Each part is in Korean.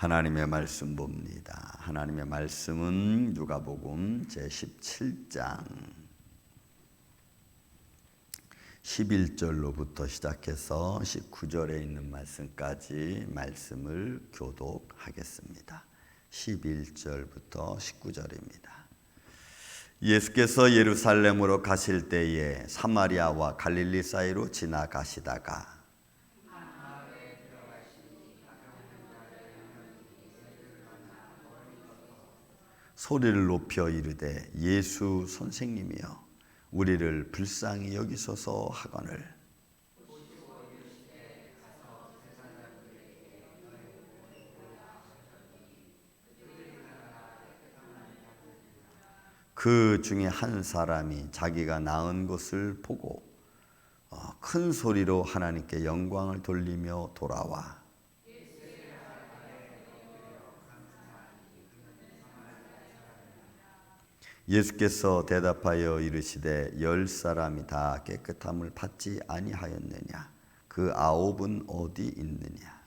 하나님의 말씀 봅니다. 하나님의 말씀은 누가복음 제17장 11절로부터 시작해서 19절에 있는 말씀까지 말씀을 교독하겠습니다. 11절부터 19절입니다. 예수께서 예루살렘으로 가실 때에 사마리아와 갈릴리 사이로 지나가시다가 소리를 높여 이르되 예수 선생님이여 우리를 불쌍히 여기소서 하거늘 그 중에 한 사람이 자기가 낳은 것을 보고 큰 소리로 하나님께 영광을 돌리며 돌아와 예수께서 대답하여 이르시되 10사람이 다 깨끗함을 받지 아니하였느냐? 그 9은 어디 있느냐?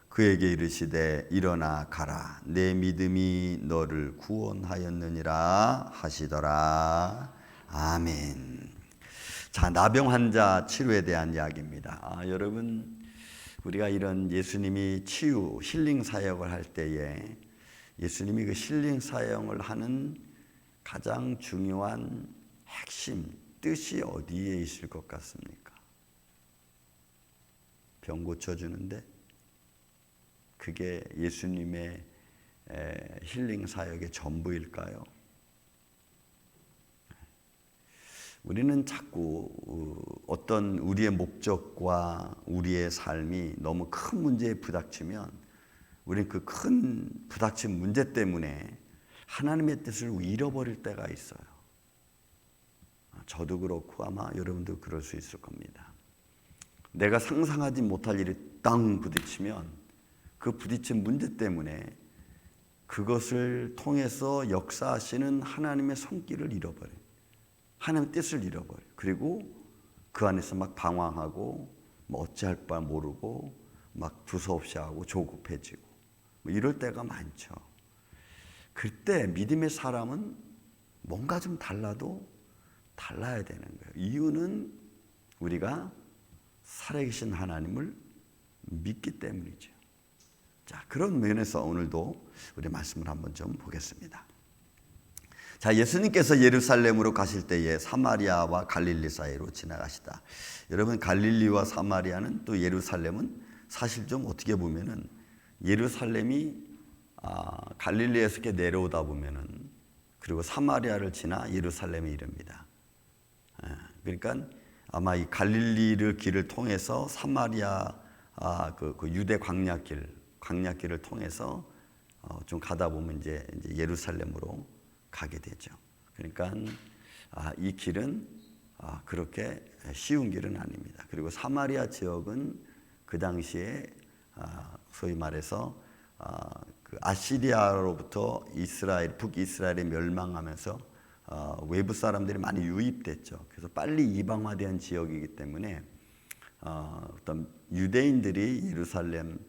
그에게 이르시되 일어나 가라 내 믿음이 너를 구원하였느니라 하시더라. 아멘. 자, 나병 환자 치료에 대한 이야기입니다. 여러분 우리가 이런 예수님이 치유, 힐링 사역을 할 때에 예수님이 그 힐링 사역을 하는 가장 중요한 핵심, 뜻이 어디에 있을 것 같습니까? 병 고쳐주는데 그게 예수님의 힐링 사역의 전부일까요? 우리는 자꾸 어떤 우리의 목적과 우리의 삶이 너무 큰 문제에 부닥치면 우리는 그 큰 부닥친 문제 때문에 하나님의 뜻을 잃어버릴 때가 있어요. 저도 그렇고 아마 여러분도 그럴 수 있을 겁니다. 내가 상상하지 못할 일이 땅 부딪히면 그 부딪힌 문제 때문에 그것을 통해서 역사하시는 하나님의 손길을 잃어버려요. 하나님의 뜻을 잃어버려요. 그리고 그 안에서 막 방황하고 뭐 어찌할 바 모르고 막 두서없이 하고 조급해지고 뭐 이럴 때가 많죠. 그때 믿음의 사람은 뭔가 좀 달라도 달라야 되는 거예요. 이유는 우리가 살아계신 하나님을 믿기 때문이죠. 자, 그런 면에서 오늘도 우리 말씀을 한번 좀 보겠습니다. 자, 예수님께서 예루살렘으로 가실 때에 사마리아와 갈릴리 사이로 지나가시다. 여러분 갈릴리와 사마리아는 또 예루살렘은 사실 좀 어떻게 보면은 예루살렘이 갈릴리에서 이렇게 내려오다 보면은 그리고 사마리아를 지나 예루살렘에 이릅니다. 그러니까 아마 이 갈릴리를 길을 통해서 사마리아 그 유대 광야길을 통해서 좀 가다 보면 이제 예루살렘으로 가게 되죠. 그러니까 이 길은 그렇게 쉬운 길은 아닙니다. 그리고 사마리아 지역은 그 당시에 소위 말해서 그 아시리아로부터 북이스라엘이 멸망하면서 외부 사람들이 많이 유입됐죠. 그래서 빨리 이방화된 지역이기 때문에 어떤 유대인들이 예루살렘을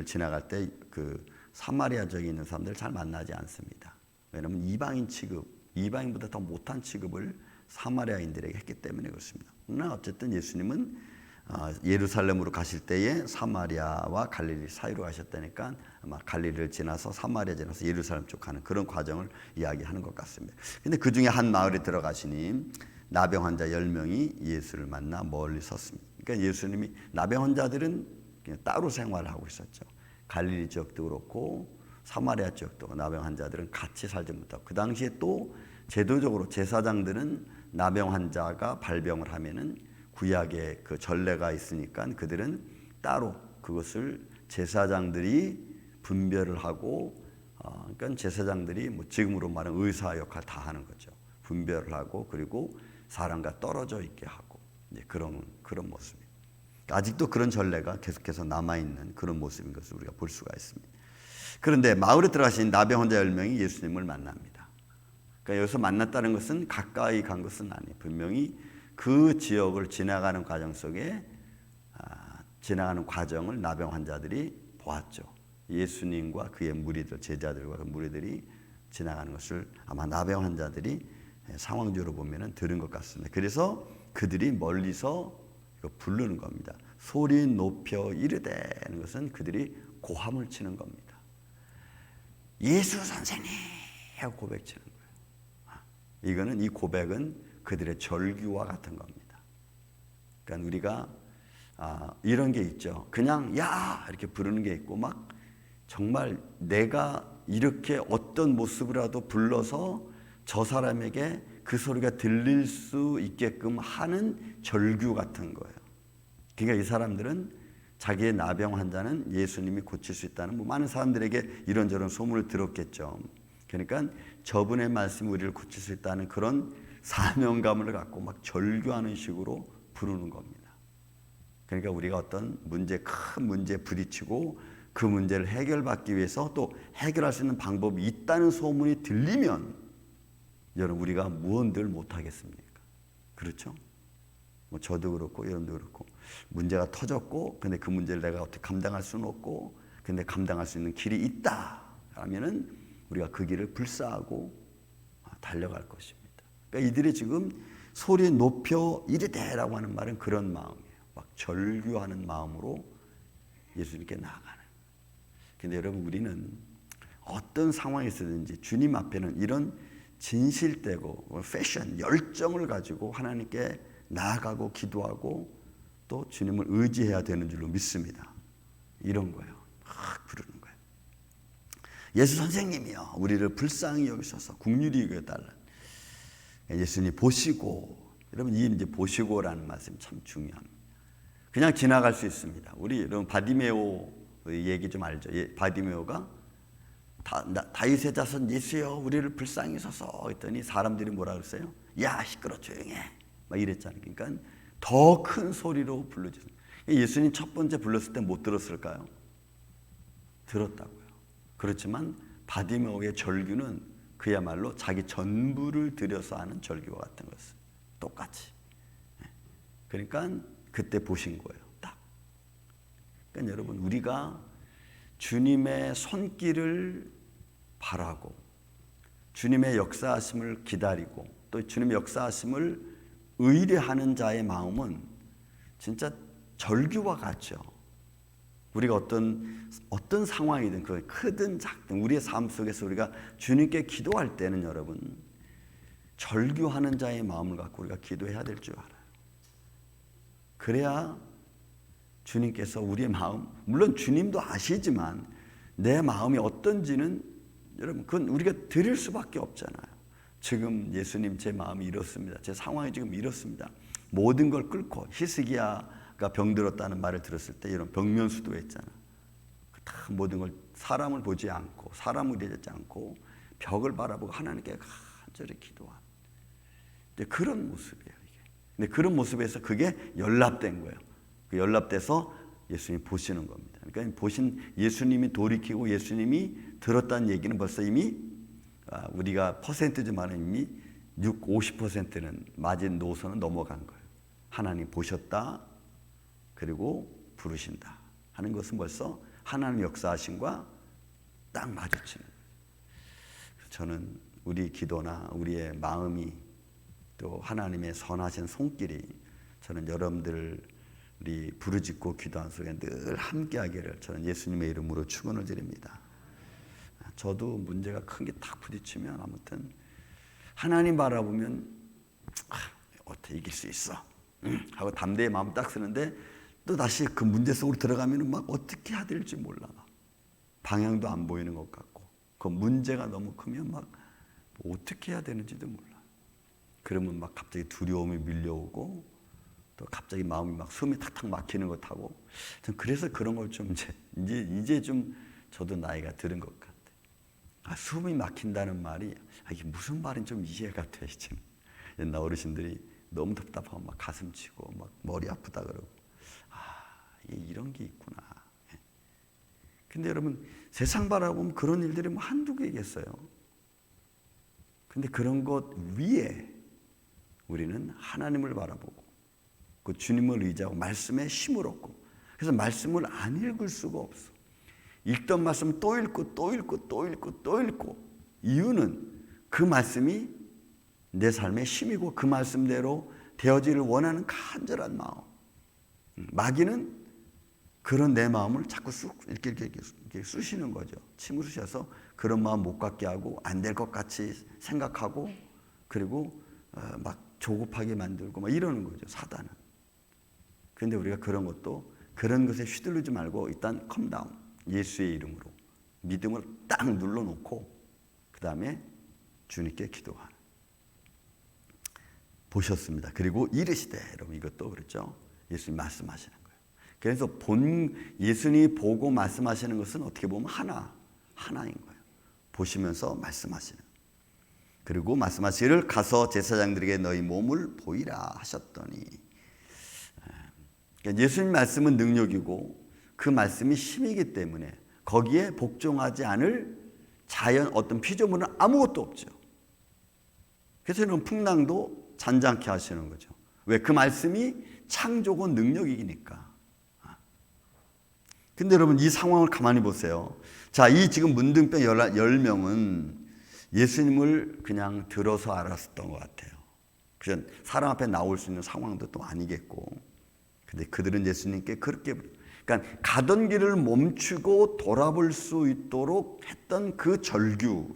지나갈 때 그 사마리아 지역에 있는 사람들을 잘 만나지 않습니다. 왜냐하면 이방인 취급, 이방인보다 더 못한 취급을 사마리아인들에게 했기 때문에 그렇습니다. 그러나 어쨌든 예수님은 예루살렘으로 가실 때에 사마리아와 갈릴리 사이로 가셨다니까 아마 갈릴리를 지나서 사마리아 지나서 예루살렘 쪽 가는 그런 과정을 이야기하는 것 같습니다. 근데 그 중에 한 마을에 들어가시니 나병 환자 10명이 예수를 만나 멀리 섰습니다. 그러니까 예수님이 나병 환자들은 그냥 따로 생활을 하고 있었죠. 갈릴리 지역도 그렇고 사마리아 지역도 나병 환자들은 같이 살지 못하고 그 당시에 또 제도적으로 제사장들은 나병 환자가 발병을 하면은 구약의 그 전례가 있으니까 그들은 따로 그것을 제사장들이 분별을 하고 그러니까 제사장들이 뭐 지금으로 말하면 의사 역할 다 하는 거죠. 분별을 하고 그리고 사람과 떨어져 있게 하고 이제 그런 모습입니다. 아직도 그런 전례가 계속해서 남아있는 그런 모습인 것을 우리가 볼 수가 있습니다. 그런데 마을에 들어가신 나병 환자 10명이 예수님을 만납니다. 그러니까 여기서 만났다는 것은 가까이 간 것은 아니에요. 분명히 그 지역을 지나가는 과정 속에 지나가는 과정을 나병 환자들이 보았죠. 예수님과 그의 무리들, 제자들과 그 무리들이 지나가는 것을 아마 나병 환자들이 상황적으로 보면은 들은 것 같습니다. 그래서 그들이 멀리서 이거 부르는 겁니다. 소리 높여 이르되 하는 것은 그들이 고함을 치는 겁니다. 예수 선생님 하고 고백치는 거예요. 이거는 이 고백은 그들의 절규와 같은 겁니다. 그러니까 우리가 이런 게 있죠. 그냥 야 이렇게 부르는 게 있고 막 정말 내가 이렇게 어떤 모습으로라도 불러서 저 사람에게 그 소리가 들릴 수 있게끔 하는 절규 같은 거예요. 그러니까 이 사람들은 자기의 나병 환자는 예수님이 고칠 수 있다는 많은 사람들에게 이런저런 소문을 들었겠죠. 그러니까 저분의 말씀이 우리를 고칠 수 있다는 그런 사명감을 갖고 막 절규하는 식으로 부르는 겁니다. 그러니까 우리가 어떤 큰 문제에 부딪히고 그 문제를 해결받기 위해서 또 해결할 수 있는 방법이 있다는 소문이 들리면 여러분 우리가 무언들 못하겠습니까? 그렇죠? 저도 그렇고 여러분도 그렇고 문제가 터졌고 근데 그 문제를 내가 어떻게 감당할 수는 없고 근데 감당할 수 있는 길이 있다 하면은 우리가 그 길을 불사하고 달려갈 것입니다. 그러니까 이들이 지금 소리 높여 이르되라고 하는 말은 그런 마음이에요. 막 절규하는 마음으로 예수님께 나아가는. 근데 여러분 우리는 어떤 상황에 있든지 주님 앞에는 이런 진실되고 패션, 열정을 가지고 하나님께 나아가고 기도하고 또 주님을 의지해야 되는 줄로 믿습니다. 이런 거예요. 막 부르는 거예요. 예수 선생님이요, 우리를 불쌍히 여기셔서 긍휼히 여겨달라. 예수님 보시고, 여러분 이 이제 보시고라는 말씀이 참 중요합니다. 그냥 지나갈 수 있습니다. 우리 여러분 바디메오 얘기 좀 알죠? 바디메오가 다윗의 자손 예수여 우리를 불쌍히 여기소서 했더니 사람들이 뭐라 그랬어요? 야 시끄러 조용해 막 이랬잖아요. 그러니까 더 큰 소리로 불러주세요. 예수님 첫 번째 불렀을 때 못 들었을까요? 들었다고요. 그렇지만 바디메오의 절규는 그야말로 자기 전부를 들여서 하는 절규와 같은 것을 똑같이. 그러니까 그때 보신 거예요. 딱. 그러니까 여러분 우리가 주님의 손길을 바라고 주님의 역사하심을 기다리고 또 주님의 역사하심을 의뢰하는 자의 마음은 진짜 절규와 같죠. 우리가 어떤 상황이든 그 크든 작든 우리의 삶 속에서 우리가 주님께 기도할 때는 여러분 절규하는 자의 마음을 갖고 우리가 기도해야 될 줄 알아요. 그래야 주님께서 우리의 마음, 물론 주님도 아시지만 내 마음이 어떤지는 여러분 그건 우리가 드릴 수밖에 없잖아요. 지금 예수님 제 마음이 이렇습니다. 제 상황이 지금 이렇습니다. 모든 걸 끓고 히스기야가 병들었다는 말을 들었을 때 이런 병면수도 했잖아. 다 모든 걸 사람을 보지 않고 사람을 의지하지 않고 벽을 바라보고 하나님께 간절히 기도한 그런 모습이에요. 이게. 근데 그런 모습에서 그게 연락된 거예요. 그 연락돼서 예수님이 보시는 겁니다. 그러니까 보신 예수님이 돌이키고 예수님이 들었다는 얘기는 벌써 이미 우리가 퍼센트지만 이미 50%는 맞은 노선은 넘어간 거예요. 하나님 보셨다 그리고 부르신다 하는 것은 벌써 하나님 역사하심과 딱 마주치는 거예요. 저는 우리 기도나 우리의 마음이 또 하나님의 선하신 손길이 저는 여러분들 우리 부르짖고 기도한 속에 늘 함께하기를 저는 예수님의 이름으로 축원을 드립니다. 저도 문제가 큰 게 딱 부딪히면 아무튼 하나님 바라보면 어떻게 이길 수 있어 하고 담대히 마음 딱 쓰는데 또 다시 그 문제 속으로 들어가면 막 어떻게 해야 될지 몰라. 막 방향도 안 보이는 것 같고 그 문제가 너무 크면 막 어떻게 해야 되는지도 몰라. 그러면 막 갑자기 두려움이 밀려오고 또 갑자기 마음이 막 숨이 탁탁 막히는 것 하고 전 그래서 그런 걸 좀 이제 좀 저도 나이가 들은 것 같아요. 숨이 막힌다는 말이 이게 무슨 말인지 좀 이해가 돼. 옛날 어르신들이 너무 답답하고 막 가슴 치고 막 머리 아프다 그러고 이런 게 있구나. 근데 여러분 세상 바라보면 그런 일들이 뭐 한두 개겠어요. 근데 그런 것 위에 우리는 하나님을 바라보고 그 주님을 의지하고 말씀에 힘을 얻고, 그래서 말씀을 안 읽을 수가 없어. 읽던 말씀 또 읽고 또 읽고 또 읽고 또 읽고. 이유는 그 말씀이 내 삶의 힘이고 그 말씀대로 되어지기를 원하는 간절한 마음. 마귀는 그런 내 마음을 자꾸 이렇게 쑤시는 거죠. 침을 쑤셔서 그런 마음 못 갖게 하고 안 될 것 같이 생각하고, 그리고 막 조급하게 만들고 막 이러는 거죠, 사단은. 그런데 우리가 그런 것에 휘둘리지 말고 일단 컴다운, 예수의 이름으로 믿음을 딱 눌러놓고 그 다음에 주님께 기도하는. 보셨습니다. 그리고 이르시되, 여러분 이것도 그렇죠. 예수님 말씀하시는 거예요. 그래서 예수님이 보고 말씀하시는 것은 어떻게 보면 하나인 거예요. 보시면서 말씀하시는. 그리고 말씀하시기를 가서 제사장들에게 너희 몸을 보이라 하셨더니, 그러니까 예수님 말씀은 능력이고 그 말씀이 힘이기 때문에 거기에 복종하지 않을 자연 어떤 피조물은 아무것도 없죠. 그래서 이런 풍랑도 잔잔케 하시는 거죠. 왜? 그 말씀이 창조고 능력이니까. 근데 여러분 이 상황을 가만히 보세요. 자, 이 지금 문둥병 10명은 예수님을 그냥 들어서 알았었던 것 같아요. 그냥 사람 앞에 나올 수 있는 상황도 또 아니겠고. 근데 그들은 예수님께 그렇게, 그러니까 가던 길을 멈추고 돌아볼 수 있도록 했던 그 절규.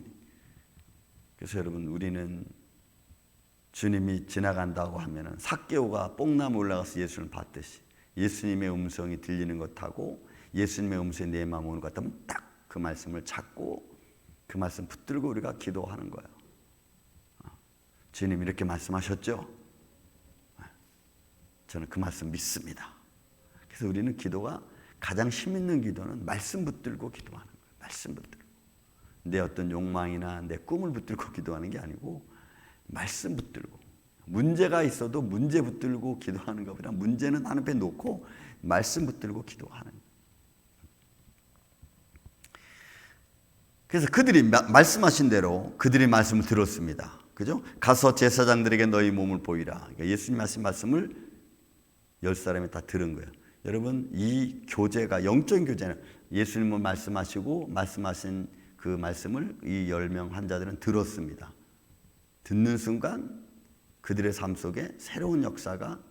그래서 여러분 우리는 주님이 지나간다고 하면은 삭개오가 뽕나무 올라가서 예수를 봤듯이 예수님의 음성이 들리는 것하고 예수님의 음성이 내 마음에 오는 것 같으면 딱 그 말씀을 찾고 그 말씀 붙들고 우리가 기도하는 거예요. 주님 이렇게 말씀하셨죠? 저는 그 말씀 믿습니다. 그래서 우리는 기도가 가장 힘 있는 기도는 말씀 붙들고 기도하는 거예요. 말씀 붙들고. 내 어떤 욕망이나 내 꿈을 붙들고 기도하는 게 아니고 말씀 붙들고. 문제가 있어도 문제 붙들고 기도하는 것보다 문제는 하나님께 놓고 말씀 붙들고 기도하는 거예요. 그래서 그들이 말씀하신 대로 그들이 말씀을 들었습니다. 그죠? 가서 제사장들에게 너희 몸을 보이라. 그러니까 예수님 하신 말씀을 10사람이 다 들은 거예요. 여러분 이 교제가 영적인 교제는 예수님은 말씀하시고 말씀하신 그 말씀을 이 10명 환자들은 들었습니다. 듣는 순간 그들의 삶 속에 새로운 역사가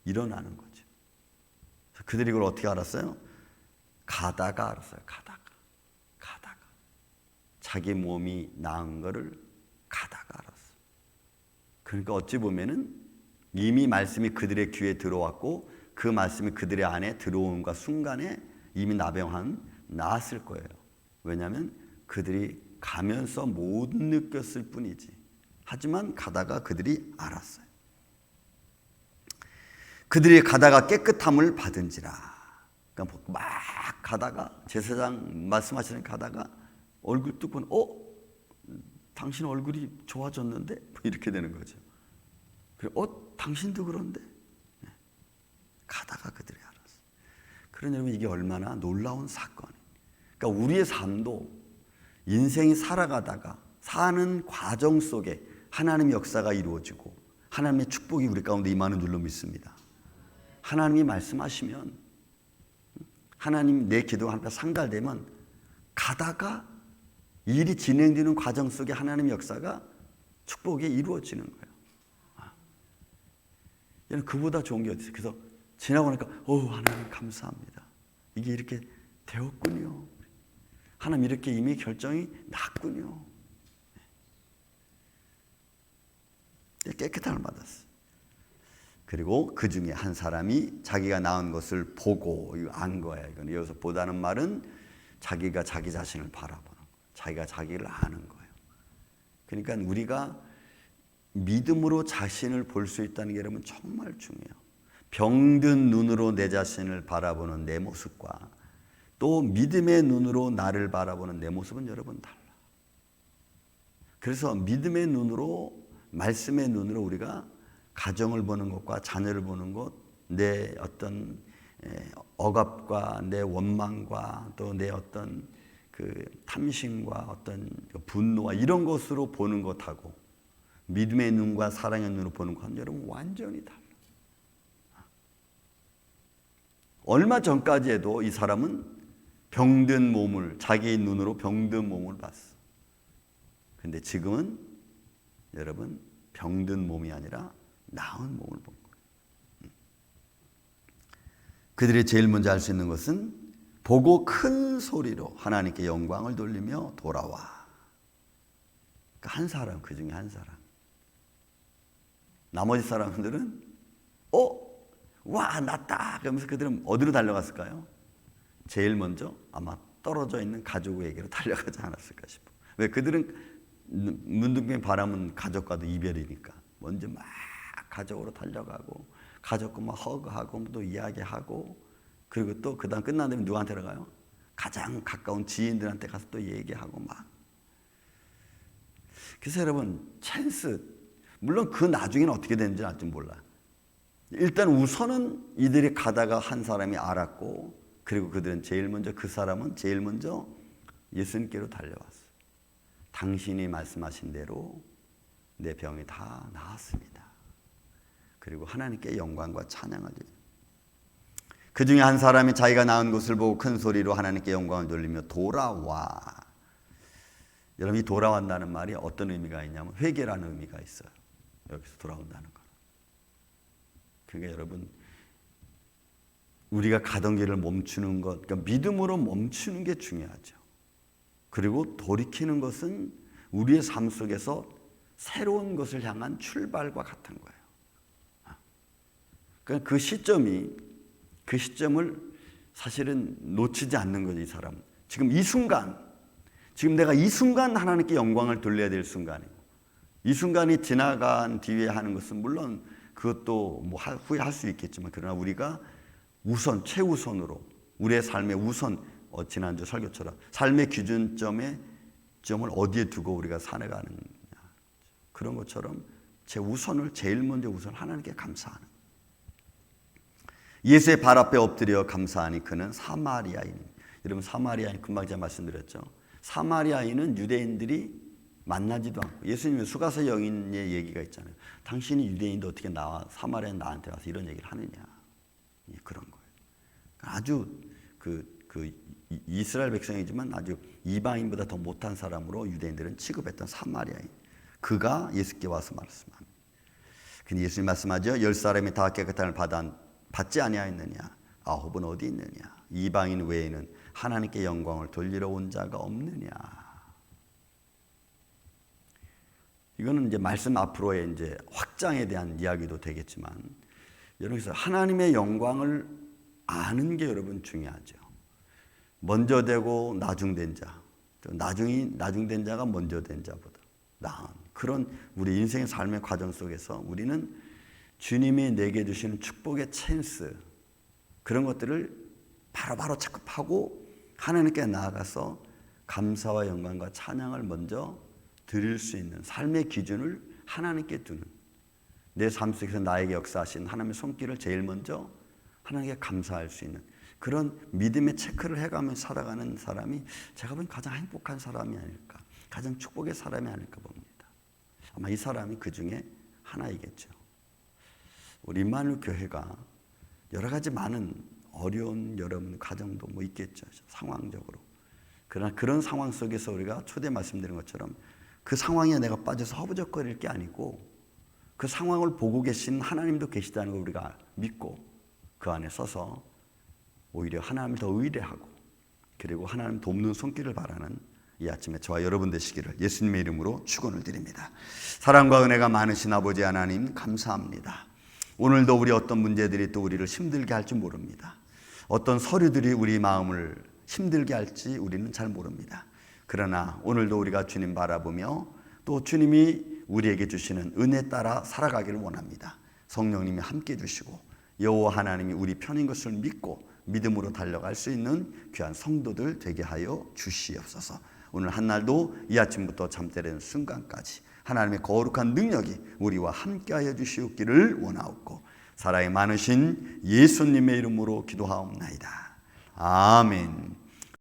일어나는 거죠. 그들이 이걸 어떻게 알았어요? 가다가 알았어요. 가다가. 자기 몸이 나은 거를 가다가 알았어요. 그러니까 어찌 보면은 이미 말씀이 그들의 귀에 들어왔고 그 말씀이 그들의 안에 들어온과 순간에 이미 나병은 나았을 거예요. 왜냐하면 그들이 가면서 못 느꼈을 뿐이지. 하지만 가다가 그들이 알았어요. 그들이 가다가 깨끗함을 받은지라. 그러니까 막 가다가 제사장 말씀하시는 가다가 얼굴 뚝 보면 당신 얼굴이 좋아졌는데? 뭐 이렇게 되는 거죠. 그리고 당신도 그런데? 네. 가다가 그들이 알았어요. 그러니 여러분 이게 얼마나 놀라운 사건이에요. 그러니까 우리의 삶도 인생이 살아가다가 사는 과정 속에 하나님의 역사가 이루어지고 하나님의 축복이 우리 가운데 임하는 줄로 믿습니다. 하나님이 말씀하시면 하나님 내 기도가 하나님과 상달되면 가다가 일이 진행되는 과정 속에 하나님의 역사가 축복이 이루어지는 거예요. 얘는 그보다 좋은 게 어디 있어요. 그래서 지나고 나니까 하나님 감사합니다. 이게 이렇게 되었군요. 하나님 이렇게 이미 결정이 났군요. 깨끗함을 받았어요. 그리고 그 중에 한 사람이 자기가 낳은 것을 보고 안 거야. 이건 여기서 보다는 말은 자기가 자기 자신을 바라보는 거예요. 자기가 자기를 아는 거예요. 그러니까 우리가 믿음으로 자신을 볼 수 있다는 게 여러분 정말 중요해요. 병든 눈으로 내 자신을 바라보는 내 모습과 또 믿음의 눈으로 나를 바라보는 내 모습은 여러분 달라. 그래서 믿음의 눈으로 말씀의 눈으로 우리가 가정을 보는 것과 자녀를 보는 것, 내 어떤 억압과 내 원망과 또 내 어떤 그 탐심과 어떤 분노와 이런 것으로 보는 것하고 믿음의 눈과 사랑의 눈으로 보는 건 여러분 완전히 달라. 얼마 전까지 해도 이 사람은 병든 몸을, 자기의 눈으로 병든 몸을 봤어. 근데 지금은 여러분 병든 몸이 아니라 나은 몸을 본 거예요. 그들이 제일 먼저 할 수 있는 것은 보고 큰 소리로 하나님께 영광을 돌리며 돌아와. 한 사람, 그 중에 한 사람. 나머지 사람들은 와 났다 그러면서 그들은 어디로 달려갔을까요? 제일 먼저 아마 떨어져 있는 가족에게로 달려가지 않았을까 싶어. 왜? 그들은 문득병 바람은 가족과도 이별이니까 먼저 막 가족으로 달려가고 가족과 막 허그하고 또 이야기하고, 그리고 또 그 다음 끝난 다음에 누구한테 가요? 가장 가까운 지인들한테 가서 또 얘기하고 막. 그래서 여러분 찬스, 물론 그 나중에는 어떻게 되는지 아직 몰라. 일단 우선은 이들이 가다가 한 사람이 알았고, 그리고 그들은 제일 먼저, 그 사람은 제일 먼저 예수님께로 달려왔어요. 당신이 말씀하신 대로 내 병이 다 나았습니다. 그리고 하나님께 영광과 찬양을 드립니다. 그 중에 한 사람이 자기가 나은 것을 보고 큰 소리로 하나님께 영광을 돌리며 돌아와. 여러분, 이 돌아온다는 말이 어떤 의미가 있냐면 회개라는 의미가 있어요. 여기서 돌아온다는 거. 그러니까 여러분, 우리가 가던 길을 멈추는 것, 그러니까 믿음으로 멈추는 게 중요하죠. 그리고 돌이키는 것은 우리의 삶 속에서 새로운 것을 향한 출발과 같은 거예요. 그러니까 그 시점을 사실은 놓치지 않는 거죠, 이 사람은. 지금 이 순간, 지금 내가 이 순간 하나님께 영광을 돌려야 될 순간이고, 이 순간이 지나간 뒤에 하는 것은 물론 그것도 뭐 후에 할 수 있겠지만, 그러나 우리가 우선, 최우선으로 우리의 삶의 우선, 지난주 설교처럼 삶의 기준점을 어디에 두고 우리가 살아가느냐, 그런 것처럼 최우선을 제일 먼저 우선 하나님께 감사하는. 예수의 발 앞에 엎드려 감사하니 그는 사마리아인입니다. 여러분, 사마리아인 금방 제가 말씀드렸죠. 사마리아인은 유대인들이 만나지도 않고, 예수님의 수가서 여인의 얘기가 있잖아요. 당신이 유대인도 어떻게 사마리아인 나한테 와서 이런 얘기를 하느냐, 그런 거예요. 아주 이스라엘 백성이지만 아주 이방인보다 더 못한 사람으로 유대인들은 취급했던 사마리아인, 그가 예수께 와서 말씀합니다. 근데 예수님 말씀하죠. 10사람이 다 깨끗함을 받지 아니하였느냐, 9은 어디 있느냐, 이방인 외에는 하나님께 영광을 돌리러 온 자가 없느냐. 이거는 이제 말씀 앞으로의 이제 확장에 대한 이야기도 되겠지만, 여러분, 하나님의 영광을 아는 게 여러분 중요하죠. 먼저 되고 나중된 자, 나중된 자가 먼저 된 자보다 나은 그런 우리 인생의 삶의 과정 속에서 우리는 주님이 내게 주시는 축복의 찬스, 그런 것들을 바로바로 체크하고 하나님께 나아가서 감사와 영광과 찬양을 먼저 드릴 수 있는 삶의 기준을 하나님께 두는, 내 삶 속에서 나에게 역사하신 하나님의 손길을 제일 먼저 하나님께 감사할 수 있는 그런 믿음의 체크를 해가면서 살아가는 사람이 제가 보기엔 가장 행복한 사람이 아닐까, 가장 축복의 사람이 아닐까 봅니다. 아마 이 사람이 그 중에 하나이겠죠. 우리 임마누엘 교회가 여러 가지 많은 어려운 여러분 가정도 뭐 있겠죠, 상황적으로. 그러나 그런 상황 속에서 우리가 초대 말씀드린 것처럼 그 상황에 내가 빠져서 허부적거릴 게 아니고, 그 상황을 보고 계신 하나님도 계시다는 걸 우리가 믿고 그 안에 서서 오히려 하나님을 더 의뢰하고, 그리고 하나님 돕는 손길을 바라는 이 아침에 저와 여러분 되시기를 예수님의 이름으로 축원을 드립니다. 사랑과 은혜가 많으신 아버지 하나님, 감사합니다. 오늘도 우리 어떤 문제들이 또 우리를 힘들게 할지 모릅니다. 어떤 서류들이 우리 마음을 힘들게 할지 우리는 잘 모릅니다. 그러나 오늘도 우리가 주님 바라보며 또 주님이 우리에게 주시는 은혜 따라 살아가기를 원합니다. 성령님이 함께 주시고 여호와 하나님이 우리 편인 것을 믿고 믿음으로 달려갈 수 있는 귀한 성도들 되게 하여 주시옵소서. 오늘 한날도 이 아침부터 잠때리는 순간까지 하나님의 거룩한 능력이 우리와 함께하여 주시옵기를 원하옵고, 사랑이 많으신 예수님의 이름으로 기도하옵나이다. 아멘.